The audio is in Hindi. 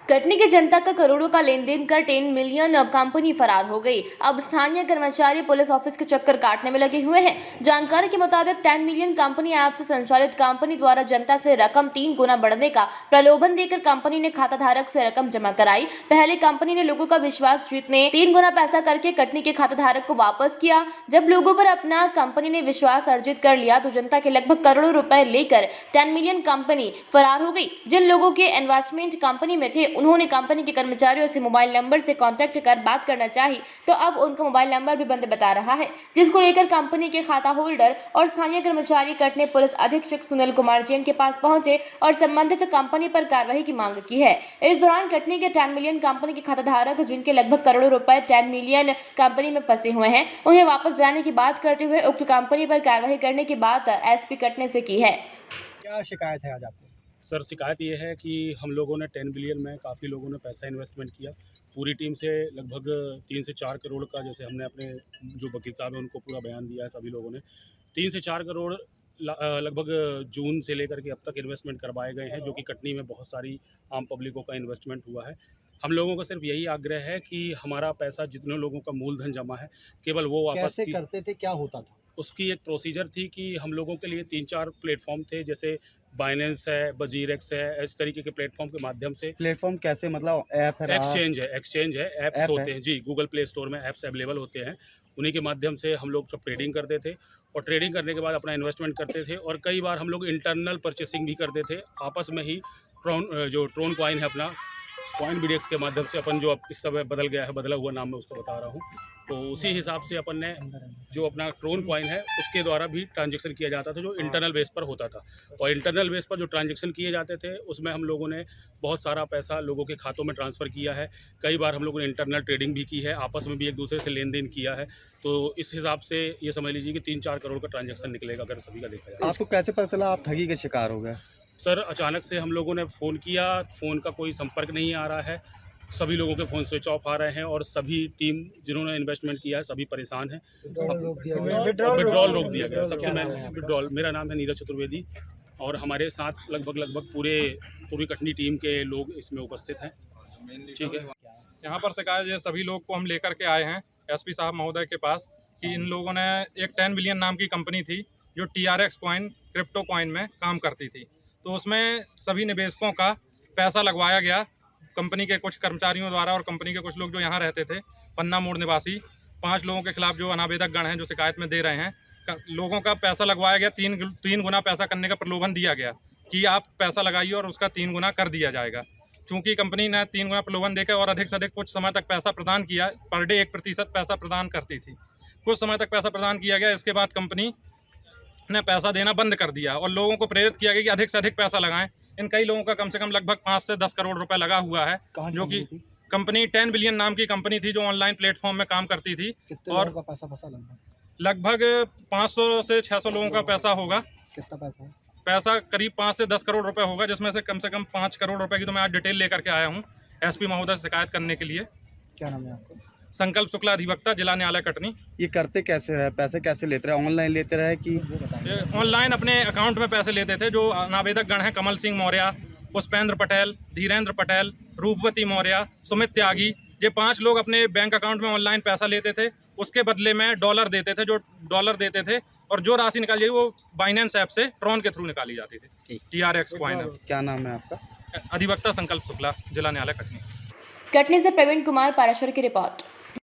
कटनी की जनता का करोड़ों का लेन देन कर 10 मिलियन कंपनी फरार हो गई। अब स्थानीय कर्मचारी पुलिस ऑफिस के चक्कर काटने में लगे हुए हैं। जानकारी के मुताबिक 10 मिलियन कंपनी ऐप से संचालित कंपनी द्वारा जनता से रकम 3 गुना बढ़ने का प्रलोभन देकर कंपनी ने खाता धारक से रकम जमा कराई। पहले कंपनी ने लोगों का विश्वास जीतने 3 गुना पैसा करके कटनी के खाता धारक को वापस किया। जब लोगों पर अपना कंपनी ने विश्वास अर्जित कर लिया तो जनता के लगभग करोड़ों रुपए लेकर 10 मिलियन कंपनी फरार हो गई। जिन लोगों के इन्वेस्टमेंट कंपनी में थे उन्होंने कंपनी के कर्मचारियों से मोबाइल नंबर से कांटेक्ट कर बात करना चाही तो अब उनका मोबाइल नंबर भी बंद बता रहा है, जिसको लेकर कंपनी के खाता होल्डर और स्थानीय कर्मचारी कटनी पुलिस अधीक्षक सुनील कुमार जैन के पास पहुंचे और संबंधित कंपनी पर कार्रवाई की मांग की है। इस दौरान कटनी के 10 मिलियन कंपनी के खाता धारक जिनके लगभग करोड़ों रुपए 10 मिलियन कंपनी में फंसे हुए हैं उन्हें वापस दिलाने की बात करते हुए उक्त कंपनी पर कार्रवाई करने की बात एसपी कटनी से की है। क्या शिकायत है आज आपको? सर, शिकायत ये है कि हम लोगों ने 10 बिलियन में काफ़ी लोगों ने पैसा इन्वेस्टमेंट किया। पूरी टीम से लगभग 3 से 4 करोड़ का, जैसे हमने अपने जो वकील साहब हैं उनको पूरा बयान दिया है, सभी लोगों ने 3 से 4 करोड़ लगभग जून से लेकर के अब तक इन्वेस्टमेंट करवाए गए हैं, जो कि कटनी में बहुत सारी आम पब्लिकों का इन्वेस्टमेंट हुआ है। हम लोगों का सिर्फ यही आग्रह है कि हमारा पैसा, जितने लोगों का मूलधन जमा है, केवल वो वापस कैसे करते थे, क्या होता था? उसकी एक प्रोसीजर थी कि हम लोगों के लिए 3-4 प्लेटफॉर्म थे, जैसे बाइनेंस है, वजीरेक्स है, इस तरीके के प्लेटफॉर्म के माध्यम से। प्लेटफॉर्म कैसे, मतलब ऐप है? एक्सचेंज है, ऐप्स होते हैं जी, गूगल प्ले स्टोर में ऐप्स अवेलेबल होते हैं। उन्हीं के माध्यम से हम लोग सब ट्रेडिंग करते थे और ट्रेडिंग करने के बाद अपना इन्वेस्टमेंट करते थे और कई बार हम लोग इंटरनल परचेसिंग भी करते थे आपस में ही। ट्रोन कॉइन है अपना, कॉइन बीडेक्स के माध्यम से अपन, जो अब इस समय बदल गया है, बदला हुआ नाम मैं उसको बता रहा हूँ, तो उसी हिसाब से अपन ने जो अपना ट्रोन कॉइन है उसके द्वारा भी ट्रांजैक्शन किया जाता था, जो इंटरनल बेस पर होता था। और इंटरनल बेस पर जो ट्रांजैक्शन किए जाते थे उसमें हम लोगों ने बहुत सारा पैसा लोगों के खातों में ट्रांसफ़र किया है। कई बार हम लोगों ने इंटरनल ट्रेडिंग भी की है, आपस में भी एक दूसरे से लेन देन किया है। तो इस हिसाब से ये समझ लीजिए कि 3-4 करोड़ का ट्रांजैक्शन निकलेगा अगर सभी का देखा जाए। आपको कैसे पता चला आप ठगी के शिकार हो गए? सर, अचानक से हम लोगों ने फ़ोन किया, फ़ोन का कोई संपर्क नहीं आ रहा है, सभी लोगों के फ़ोन स्विच ऑफ आ रहे हैं और सभी टीम जिन्होंने इन्वेस्टमेंट किया है सभी परेशान हैं। विड्रॉल रोक दिया गया। सबसे मैं विड्रॉल, मेरा नाम है नीरज चतुर्वेदी और हमारे साथ लगभग पूरी कटनी टीम के लोग इसमें उपस्थित हैं। ठीक है, यहाँ पर शिकायत ये सभी लोग को हम लेकर के आए हैं एसपी साहब महोदय के पास कि इन लोगों ने एक 10 बिलियन नाम की कंपनी थी जो TRX कॉइन, क्रिप्टो कॉइन में काम करती थी, तो उसमें सभी निवेशकों का पैसा लगवाया गया कंपनी के कुछ कर्मचारियों द्वारा और कंपनी के कुछ लोग जो यहाँ रहते थे, पन्ना मोड़ निवासी 5 लोगों के खिलाफ जो अनावेदक गण हैं जो शिकायत में दे रहे हैं, लोगों का पैसा लगवाया गया। 3 गुना पैसा करने का प्रलोभन दिया गया कि आप पैसा लगाइए और उसका 3 गुना कर दिया जाएगा। चूँकि कंपनी ने 3 गुना प्रलोभन देकर और अधिक से अधिक कुछ समय तक पैसा प्रदान किया, पर डे 1% पैसा प्रदान करती थी। कुछ समय तक पैसा प्रदान किया गया, इसके बाद कंपनी ने पैसा देना बंद कर दिया और लोगों को प्रेरित किया गया कि अधिक से अधिक पैसा लगाएं। इन कई लोगों का कम से कम लगभग 5 से 10 करोड़ रुपए लगा हुआ है, जो कि कंपनी 10 बिलियन नाम की कंपनी थी जो ऑनलाइन प्लेटफॉर्म में काम करती थी। और का पैसा फंसा लगभग 500 से 600 लोगों का पैसा होगा। कितना पैसा? पैसा करीब 5 से 10 करोड़ रुपए होगा, जिसमें से कम 5 करोड़ रुपए की तो मैं आज डिटेल लेकर के आया हूँ एसपी महोदय से शिकायत करने के लिए। क्या नाम है आपका? संकल्प शुक्ला, अधिवक्ता, जिला न्यायालय कटनी। ये करते कैसे है, पैसे कैसे लेते रहे? ऑनलाइन लेते रहे कि ऑनलाइन अपने अकाउंट में पैसे लेते थे? जो अनावेदक गण हैं, कमल सिंह मौर्य, पुष्पेंद्र पटेल, धीरेन्द्र पटेल, रूपवती मौर्य, सुमित त्यागी, ये 5 लोग अपने बैंक अकाउंट में ऑनलाइन पैसा लेते थे, उसके बदले में डॉलर देते थे। जो डॉलर देते थे और जो राशि निकाली जाती वो बाइनेंस ऐप से ट्रॉन के थ्रू निकाली जाती थी। TRX coin. क्या नाम है आपका? अधिवक्ता संकल्प शुक्ला, जिला न्यायालय कटनी। कटनी से प्रवीण कुमार पाराशर की रिपोर्ट।